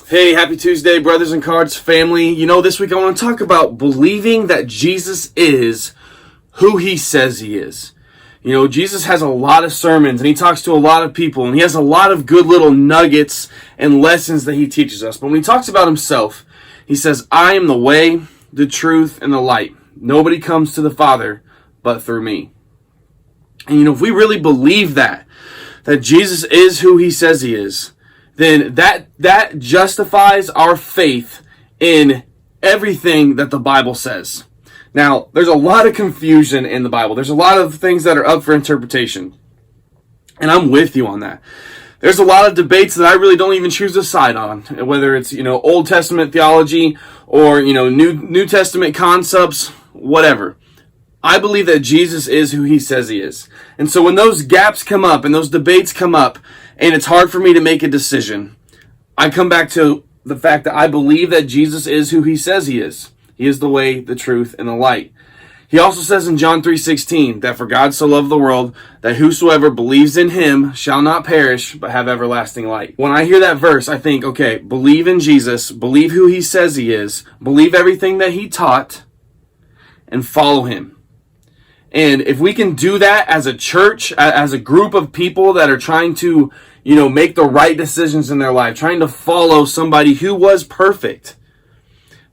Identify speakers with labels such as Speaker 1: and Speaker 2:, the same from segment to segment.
Speaker 1: Hey, happy Tuesday, brothers and cards family. This week I want to talk about believing that Jesus is who he says he is. Jesus has a lot of sermons and he talks to a lot of people and he has a lot of good little nuggets and lessons that he teaches us. But when he talks about himself, he says, I am the way, the truth, and the light. Nobody comes to the Father but through me. And if we really believe that Jesus is who he says he is, then that justifies our faith in everything that the Bible says. Now, there's a lot of confusion in the Bible. There's a lot of things that are up for interpretation. And I'm with you on that. There's a lot of debates that I really don't even choose a side on, whether it's, Old Testament theology or, New Testament concepts, whatever. I believe that Jesus is who he says he is. And so when those gaps come up and those debates come up and it's hard for me to make a decision, I come back to the fact that I believe that Jesus is who he says he is. He is the way, the truth, and the light. He also says in John 3:16 that for God so loved the world that whosoever believes in him shall not perish but have everlasting life. When I hear that verse, I think, okay, believe in Jesus, believe who he says he is, believe everything that he taught, and follow him. And if we can do that as a church, as a group of people that are trying to, make the right decisions in their life, trying to follow somebody who was perfect,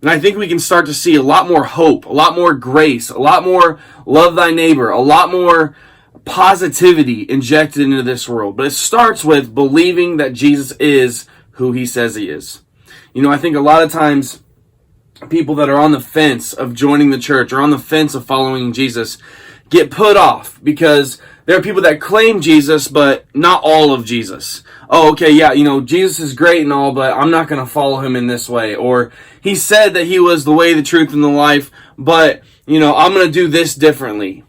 Speaker 1: then I think we can start to see a lot more hope, a lot more grace, a lot more love thy neighbor, a lot more positivity injected into this world. But it starts with believing that Jesus is who he says he is. I think a lot of times people that are on the fence of joining the church or on the fence of following Jesus get put off because there are people that claim Jesus, but not all of Jesus. Oh, okay, yeah, Jesus is great and all, but I'm not going to follow him in this way. Or he said that he was the way, the truth, and the life, but, I'm going to do this differently.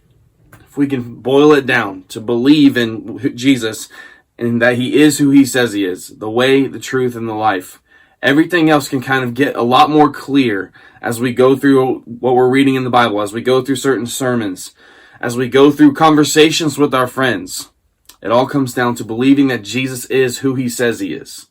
Speaker 1: If we can boil it down to believe in Jesus and that he is who he says he is, the way, the truth, and the life, everything else can kind of get a lot more clear as we go through what we're reading in the Bible, as we go through certain sermons, as we go through conversations with our friends. It all comes down to believing that Jesus is who he says he is.